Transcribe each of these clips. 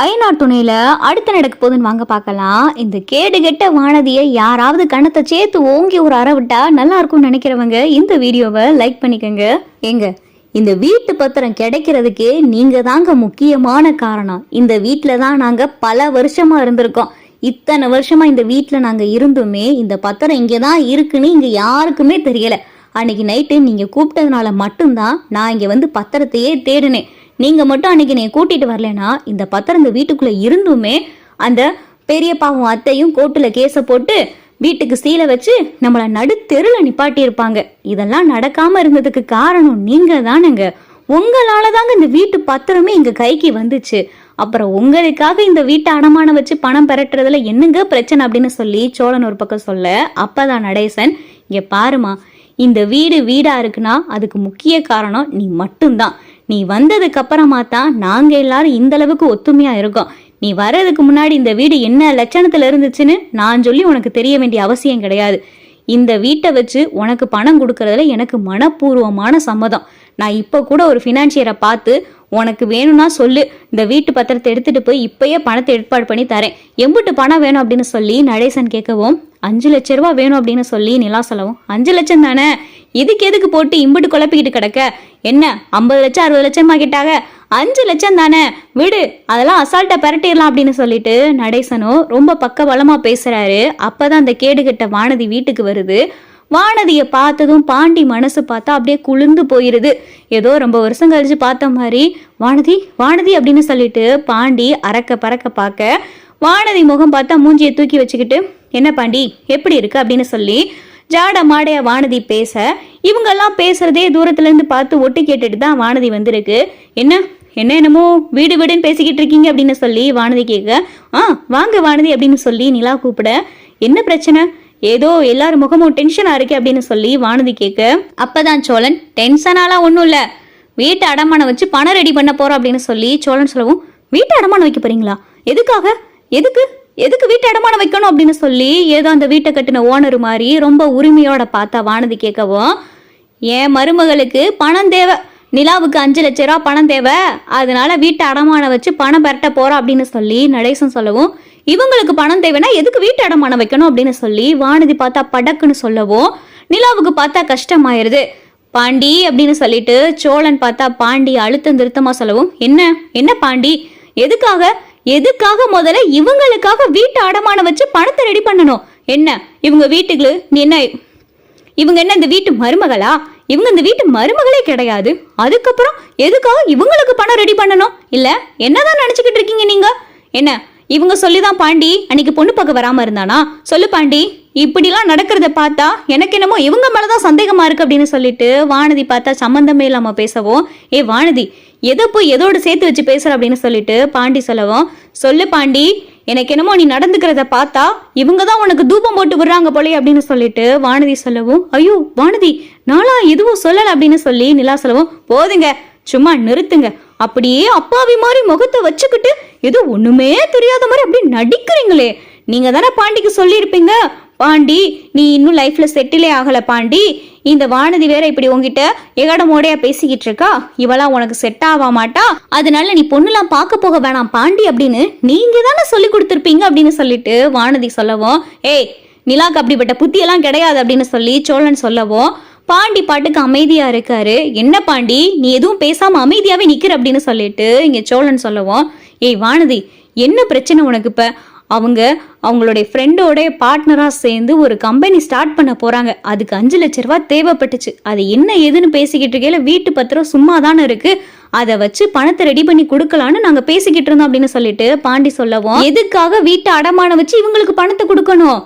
ஐநார் துணையில அடுத்து நடக்க போகுதுன்னு வாங்க பார்க்கலாம். இந்த கேடு கெட்ட வானதியை யாராவது கணத்தை சேர்த்து ஓங்கி ஒரு அற விட்டா நல்லா இருக்கும்னு நினைக்கிறவங்க இந்த வீடியோவை லைக் பண்ணிக்கோங்க. ஏங்க, இந்த வீட்டு பத்திரம் கிடைக்கிறதுக்கு நீங்க தாங்க முக்கியமான காரணம். இந்த வீட்டில தான் நாங்க பல வருஷமா இருந்திருக்கோம். இத்தனை வருஷமா இந்த வீட்டில் நாங்க இருந்துமே இந்த பத்திரம் இங்கதான் இருக்குன்னு இங்க யாருக்குமே தெரியல. அன்னைக்கு நைட்டு நீங்க கூப்பிட்டதுனால மட்டும்தான் நான் இங்க வந்து பத்திரத்தையே தேடினேன். நீங்க மட்டும் அன்னைக்கு நீ கூட்டிட்டு வரலனா இந்த பத்திரம் இந்த வீட்டுக்குள்ள இருந்துமே அந்த பெரியப்பாவும் அத்தையும் கோர்ட்டுல கேஸ போட்டு வீட்டுக்கு சீலை வச்சு நம்மள நடுத்தெருல நிப்பாட்டி இருப்பாங்க. இதெல்லாம் நடக்காம இருந்ததுக்கு காரணம் நீங்க தானுங்க. உங்களால தாங்க இந்த வீட்டு பத்திரமே எங்க கைக்கு வந்துச்சு. அப்புறம் உங்களுக்காக இந்த வீட்டை அடமானம் வச்சு பணம் பெறட்டுறதுல என்னங்க பிரச்சனை அப்படின்னு சொல்லி சோழன் ஒரு பக்கம் சொல்ல, அப்பதான் நடேசன், இங்க பாருமா, இந்த வீடு வீடா இருக்குன்னா அதுக்கு முக்கிய காரணம் நீ மட்டும்தான். நீ வந்ததுக்கு அப்புறமா தான் நாங்க எல்லாரும் இந்த அளவுக்கு ஒத்துமையா இருக்கோம். நீ வர்றதுக்கு முன்னாடி இந்த வீடு என்ன லட்சணத்துல இருந்துச்சுன்னு நான் சொல்லி உனக்கு தெரிய வேண்டிய அவசியம் கிடையாது. இந்த வீட்டை வச்சு உனக்கு பணம் கொடுக்கறதுல எனக்கு மனப்பூர்வமான சம்மதம். நான் இப்போ கூட ஒரு ஃபினான்சியரை பார்த்து உனக்கு வேணும்னா சொல்லு, இந்த வீட்டு பத்திரத்தை எடுத்துட்டு போய் இப்பயே பணத்தை ஏற்பாடு பண்ணி தரேன். எம்பிட்டு பணம் வேணும் அப்படின்னு சொல்லி நடேசன் கேட்கவும், 5 லட்சம் ரூபா வேணும் அப்படின்னு சொல்லி நிலா சொல்லவும், 5 லட்சம் தானே, இதுக்கு எதுக்கு போட்டு இம்பிட்டு குழப்பிக்கிட்டு கிடக்க, என்ன 50 லட்சம் 60 லட்சமா கிட்டாக, 5 லட்சம் தானே விடு, அதெல்லாம் அசால்ட்டா பரட்டிடலாம் அப்படின்னு சொல்லிட்டு நடேசனும் ரொம்ப பக்க பலமா பேசுறாரு. அப்பதான் அந்த கேடுகட்ட வானதி வீட்டுக்கு வருது. வானதியை பார்த்ததும் பாண்டி மனசு பார்த்தா அப்படியே குளிர்ந்து போயிருது. ஏதோ ரொம்ப வருஷம் கழிச்சு பார்த்த மாதிரி வானதி வானதி அப்படின்னு சொல்லிட்டு பாண்டி அறக்க பறக்க பார்க்க, வானதி முகம் பார்த்தா மூஞ்சியை தூக்கி வச்சுக்கிட்டு, என்ன பாண்டி எப்படி இருக்கு அப்படின்னு சொல்லி ஜாட மாடைய வானதி பேச, இவங்கெல்லாம் பேசுறதே தூரத்துல இருந்து பார்த்து ஒட்டு கேட்டுட்டு தான் வானதி வந்திருக்கு. என்னமோ வீடு வீடுன்னு பேசிக்கிட்டு இருக்கீங்க அப்படின்னு சொல்லி வானதி கேட்க, வாங்க வானதி அப்படின்னு சொல்லி நிலா கூப்பிட, என்ன பிரச்சனை, ஏதோ எல்லாரும் முகமும் டென்ஷனா இருக்கு அப்படின்னு சொல்லி வானதி கேட்க, அப்பதான் சோழன், டென்ஷனாலாம் ஒன்றும் இல்லை, வீட்டை அடமானம் வச்சு பணம் ரெடி பண்ண போறோம் அப்படின்னு சொல்லி சோழன் சொல்லவும், வீட்டை அடமானம் வைக்க போறீங்களா, எதுக்காக, எதுக்கு வீட்டை அடமானம் வைக்கணும் அப்படின்னு சொல்லி ஏதோ அந்த வீட்டை கட்டின ஓனர் மாதிரி ரொம்ப உரிமையோட பார்த்தா வானதி கேட்கவும், என் மருமகளுக்கு பணம் தேவை, நிலாவுக்கு 5 லட்சம் ரூபா பணம் தேவை, அதனால வீட்டை அடமானம் வச்சு பணம் பெரட்ட போறோம் அப்படின்னு சொல்லி நடேசன் சொல்லவும், இவங்களுக்கு பணம் தேவைன்னா எதுக்கு வீட்டு அடமானம் வைக்கணும் அப்படின்னு சொல்லி வானதி பார்த்தா படக்குன்னு சொல்லவும், நிலாவுக்கு பார்த்தா கஷ்டமாயிருது. பாண்டி அப்படின்னு சொல்லிட்டு சோழன் பார்த்தா பாண்டி அழுத்தம் திருத்தமா சொல்லவும், என்ன பாண்டி, எதுக்காக முதல்ல இவங்களுக்காக வீட்டு அடமானம் வச்சு பணத்தை ரெடி பண்ணணும், என்ன இவங்க வீட்டுக்கு நீ இவங்க என்ன இந்த வீட்டு மருமகளா, இவங்க இந்த வீட்டு மருமகளே கிடையாது, அதுக்கப்புறம் எதுக்காக இவங்களுக்கு பணம் ரெடி பண்ணணும், இல்ல என்னதான் நினைச்சுக்கிட்டு இருக்கீங்க நீங்க, என்ன இவங்க சொல்லிதான் பாண்டி அன்னைக்கு பொண்ணு பார்க்க வராம இருந்தானா, சொல்லு பாண்டி, இப்படிலாம் நடக்கிறத பார்த்தா எனக்கு என்னமோ இவங்க மேலதான் சந்தேகமா இருக்கு அப்படின்னு சொல்லிட்டு வானதி பார்த்தா சம்பந்தமே இல்லாம பேசவும், வானதி எதை போய் எதோடு சேர்த்து வச்சு பேசுற அப்படின்னு சொல்லிட்டு பாண்டி சொல்லவும், சொல்லு பாண்டி, எனக்கு என்னமோ நீ நடந்துக்கிறத பார்த்தா இவங்க தான் உனக்கு தூபம் போட்டு விடுறாங்க போலே அப்படின்னு சொல்லிட்டு வானதி சொல்லவும், ஐயோ வானதி, நாளா எதுவும் சொல்லல அப்படின்னு சொல்லி நிலா சொல்லவும், போதுங்க சும்மா நிறுத்துங்க, அப்படியே அப்பாவி மாதிரி முகத்தை வச்சுக்கிட்டு ஏதோ ஒண்ணுமே தெரியாத மாதிரி அப்படி நடிக்கிறீங்களே, நீங்க தானே பாண்டிக்கு சொல்லியிருப்பீங்க, பாண்டி நீ இன்னும் லைஃப்ல செட்டிலே ஆகல பாண்டி, இந்த வானதி வேற இப்படி உங்ககிட்ட எகடமோடையா பேசிக்கிட்டு இருக்கா, இவெல்லாம் உனக்கு செட் ஆக மாட்டா, அதனால நீ பொண்ணுலாம் பார்க்க போக வேணாம் பாண்டி அப்படின்னு நீங்க தானே சொல்லி கொடுத்துருப்பீங்க அப்படின்னு சொல்லிட்டு வானதி சொல்லவும், நிலாக்கு அப்படிப்பட்ட புத்தியெல்லாம் கிடையாது அப்படின்னு சொல்லி சோழன் சொல்லவும், பாண்டி பாட்டுக்கு அமைதியா இருக்காரு. என்ன பாண்டி நீ எதுவும் பேசாம அமைதியாவே நிக்கிற அப்படின்னு சொல்லிட்டு இங்க சோழன் சொல்லவும், வானதி என்ன பிரச்சனை உனக்கு, இப்ப அவங்களுடைய ஃப்ரெண்டோட பார்ட்னரா சேர்ந்து ஒரு கம்பெனி ஸ்டார்ட் பண்ண போறாங்க, அதுக்கு 5 லட்சம் ரூபாய் தேவைப்பட்டுச்சு, அது என்ன ஏதுன்னு பேசிக்கிட்டு இருக்கையில வீட்டு பத்திரம் சும்மா தானே இருக்கு, அதை வச்சு பணத்தை ரெடி பண்ணி கொடுக்கலான்னு நாங்க பேசிக்கிட்டு இருந்தோம் அப்படின்னு சொல்லிட்டு பாண்டி சொல்லவும், எதுக்காக வீட்டை அடமானம் வச்சு இவங்களுக்கு பணத்தை கொடுக்கணும்,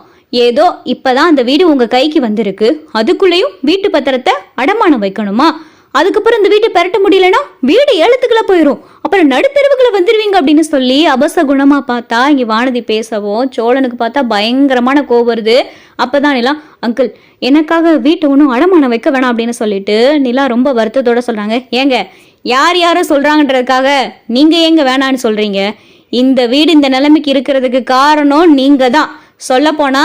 ஏதோ இப்பதான் அந்த வீடு உங்க கைக்கு வந்திருக்கு, அதுக்குள்ளேயும் வீட்டு பத்திரத்தை அடமானம் வைக்கணுமா, அதுக்கப்புறம் இந்த வீட்டை பெரட்ட முடியலன்னா வீடு ஏலத்துக்குள்ள போயிரும், அப்புறம் நடுத்தெருவுக்குள்ள வந்துருவீங்க அப்படின்னு சொல்லி அபச குணமா பார்த்தா இங்க வானதி பேசவும் சோழனுக்கு பார்த்தா பயங்கரமான கோவம் வருது. அப்பதான் நிலா, அங்கிள் எனக்காக வீட்டை ஒன்றும் அடமானம் வைக்க வேணாம் அப்படின்னு சொல்லிட்டு நிலா ரொம்ப வருத்தத்தோட சொல்றாங்க, ஏங்க யாரும் சொல்றாங்கன்றதுக்காக நீங்க ஏங்க வேணான்னு சொல்றீங்க, இந்த வீடு இந்த நிலைமைக்கு இருக்கிறதுக்கு காரணம் நீங்க தான், சொல்ல போனா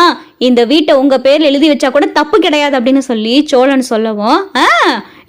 இந்த வீட்டை உங்க பேர்ல எழுதி வச்சா கூட தப்பு கிடையாது அப்படின்னு சொல்லி சோழன் சொல்லவும்,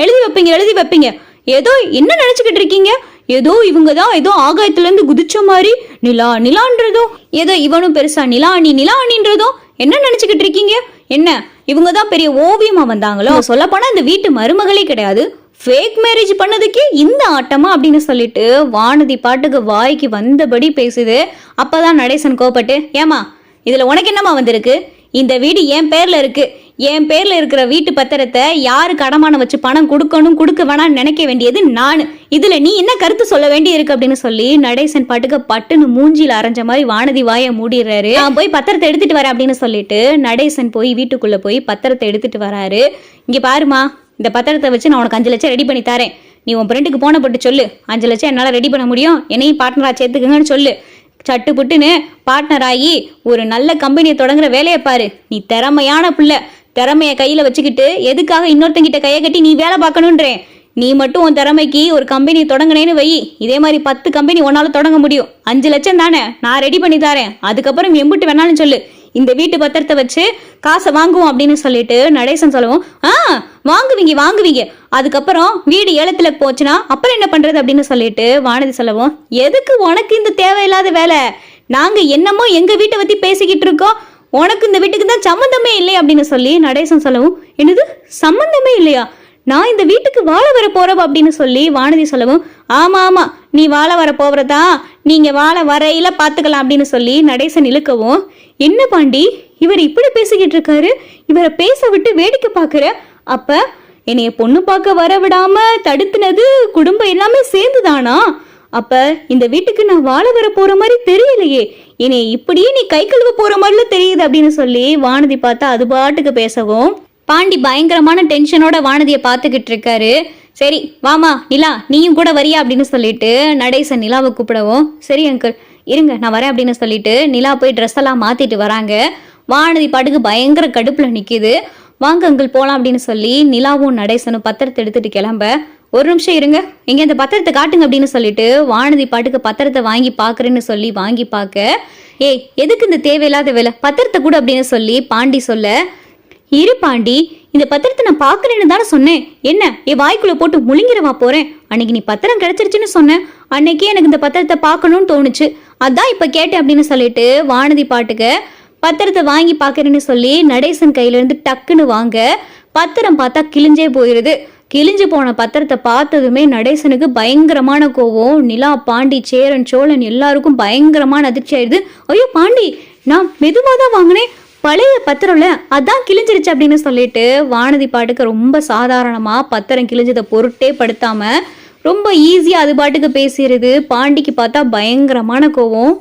எழுதி வைப்பீங்க, ஏதோ என்ன நினைச்சுக்கிட்டு இருக்கீங்க, ஏதோ இவங்க தான் ஏதோ ஆகாயத்துல இருந்து குதிச்ச மாதிரி நிலா நிலான்றதோ, ஏதோ இவனும் பெருசா நிலா அணின்றதோ என்ன நினைச்சுக்கிட்டு இருக்கீங்க? என்ன இவங்க தான் பெரிய ஓவியமா வந்தாங்களோ? சொல்ல போனா இந்த வீட்டு மருமகளே கிடையாது, ஃபேக் மேரேஜ் பண்ணதுக்கே இந்த ஆட்டமா அப்படின்னு சொல்லிட்டு வானதி பாட்டுக்கு வாய்க்கு வந்தபடி பேசுது. அப்பதான் நடேசன் கோபப்பட்டு, ஏமா இதுல உனக்கு என்னமா வந்திருக்கு? இந்த வீடு என் பேர்ல இருக்கு, என் பேர்ல இருக்கிற வீட்டு பத்திரத்தை யாருக்கு அடமானம் வச்சு பணம் கொடுக்கணும் கொடுக்க வேணாம்னு நினைக்க வேண்டியது நான், இதுல நீ என்ன கருத்து சொல்ல வேண்டி இருக்கு அப்படின்னு சொல்லி நடேசன் பாட்டுக்கு பட்டுன்னு மூஞ்சில அரைஞ்ச மாதிரி வானதி வாயை மூடிடுறாரு. நான் போய் பத்திரத்தை எடுத்துட்டு வரேன் அப்படின்னு சொல்லிட்டு நடேசன் போய் வீட்டுக்குள்ள போய் பத்திரத்தை எடுத்துட்டு வராரு. இங்க பாருமா, இந்த பத்திரத்தை வச்சு நான் உனக்கு 5 லட்சம் ரெடி பண்ணி தரேன், நீ உன் ஃப்ரெண்டுக்கு போன போட்டு சொல்லு 5 லட்சம் என்னால ரெடி பண்ண முடியும், என்னையும் பார்ட்னரா சேர்த்துக்குங்கன்னு சொல்லு. சட்டு புட்டுன்னு பார்ட்னர் ஆகி ஒரு நல்ல கம்பெனியை தொடங்குற வேலையை பாரு. நீ திறமையான பிள்ளை, திறமைய கையில வச்சுக்கிட்டு எதுக்காக இன்னொருத்தங்கிட்ட கையை கட்டி நீ வேலை பார்க்கணுன்றேன்? நீ மட்டும் உன் திறமைக்கு ஒரு கம்பெனி தொடங்கினேன்னு வை, இதே மாதிரி 10 கம்பெனி உன்னால தொடங்க முடியும். 5 லட்சம் தானே, நான் ரெடி பண்ணி தரேன், அதுக்கப்புறம் எம்பிட்டு வேணாலும் சொல்லு, இந்த வீட்டு பத்திரத்தை வச்சு காசை வாங்குவோம் அப்படின்னு சொல்லிட்டு நடேசன் சொல்லவும், வாங்குவீங்க, அதுக்கப்புறம் வீடு ஏலத்துல போச்சுன்னா அப்புறம் என்ன பண்றது அப்படின்னு சொல்லிட்டு வானதி சொல்லவும், எதுக்கு உனக்கு இந்த தேவையில்லாத வேலை? நாங்க என்னமோ எங்க வீட்டை பத்தி பேசிக்கிட்டு இருக்கோம், உனக்கு இந்த வீட்டுக்கு தான் சம்மந்தமே இல்லையா அப்படின்னு சொல்லி நடேசன் சொல்லவும், என்னது சம்மந்தமே இல்லையா? நான் இந்த வீட்டுக்கு வாழ வர போறவ அப்படின்னு சொல்லி வானதி சொல்லவும், ஆமா நீ வாழ வர போறதா, நீங்க வாழ வரையில பாத்துக்கலாம் அப்படின்னு சொல்லி நடேசன் இழுக்கவும், என்ன பாண்டி இவர் இப்படி பேசிக்கிட்டு இருக்காரு, இவரை பேச விட்டு வேடிக்கை பாக்குற, அப்ப என்னைய பொண்ணு பார்க்க வர விடாம தடுத்துனது குடும்பம் எல்லாமே சேர்ந்துதானா? அப்ப இந்த வீட்டுக்கு நான் வாழ வர போற மாதிரி தெரியலையே, என்னை இப்படியே நீ கை கழுவ போற மாதிரில தெரியுது அப்படின்னு சொல்லி வானதி பார்த்தா அது பாட்டுக்கு பேசவும், பாண்டி பயங்கரமான டென்ஷனோட வானதியை பார்த்துக்கிட்டு இருக்காரு. சரி வாமா நிலா, நீயும் கூட வரியா அப்படின்னு சொல்லிட்டு நடேசன் நிலாவை கூப்பிடவும், சரி அங்கிள் இருங்க நான் வரேன் அப்படின்னு சொல்லிட்டு நிலா போய் ட்ரெஸ் எல்லாம் மாத்திட்டு வராங்க. வானதி பாட்டுக்கு பயங்கர கடுப்புல நிக்குது. வாங்க அங்கிள் போலாம் அப்படின்னு சொல்லி நிலாவும் நடேசனும் பத்திரத்தை எடுத்துட்டு கிளம்ப, ஒரு நிமிஷம் இருங்க, இங்க இந்த பத்திரத்தை காட்டுங்க அப்படின்னு சொல்லிட்டு வானதி பாட்டுக்கு பத்திரத்தை வாங்கி பாக்குறேன்னு சொல்லி வாங்கி பார்க்க, ஏய் எதுக்கு இந்த தேவையில்லாத வேலை, பத்திரத்தை கூட அப்படின்னு சொல்லி பாண்டி சொல்ல, இரு பாண்டி, இந்த பத்திரத்தை நான் பாக்குறேன்னு தானே சொன்னேன், என்ன என் வாய்க்குள்ள போட்டு முழுங்கிரவா போறேன்? அன்னைக்கு நீ பத்திரம் கிடைச்சிருச்சுன்னு சொன்னேன், அன்னைக்கே எனக்கு இந்த பத்திரத்தை பார்க்கணும்னு தோணுச்சு, அதான் இப்ப கேட்டேன் அப்படின்னு சொல்லிட்டு வானதி பாட்டுக்கு பத்திரத்தை வாங்கி பாக்குறேன்னு சொல்லி நடேசன் கையில இருந்து டக்குன்னு வாங்க, பத்திரம் பார்த்தா கிழிஞ்சே போயிருது. கிழிஞ்சு போன பத்திரத்தை பார்த்ததுமே நடேசனுக்கு பயங்கரமான கோவம். நிலா, பாண்டி, சேரன், சோழன் எல்லாருக்கும் பயங்கரமான அதிர்ச்சி ஆயிடுது. ஐயோ பாண்டி, நான் மெதுவாதான் வாங்கினேன், பழைய பத்திரம்ல அதான் கிழிஞ்சிருச்சு அப்படின்னு சொல்லிட்டு வானதி பாட்டுக்கு ரொம்ப சாதாரணமா பத்திரம் கிழிஞ்சதை பொருட்டே படுத்தாம ரொம்ப ஈஸியா அது பாட்டுக்கு பேசிடுது. பாண்டிக்கு பார்த்தா பயங்கரமான கோவம்.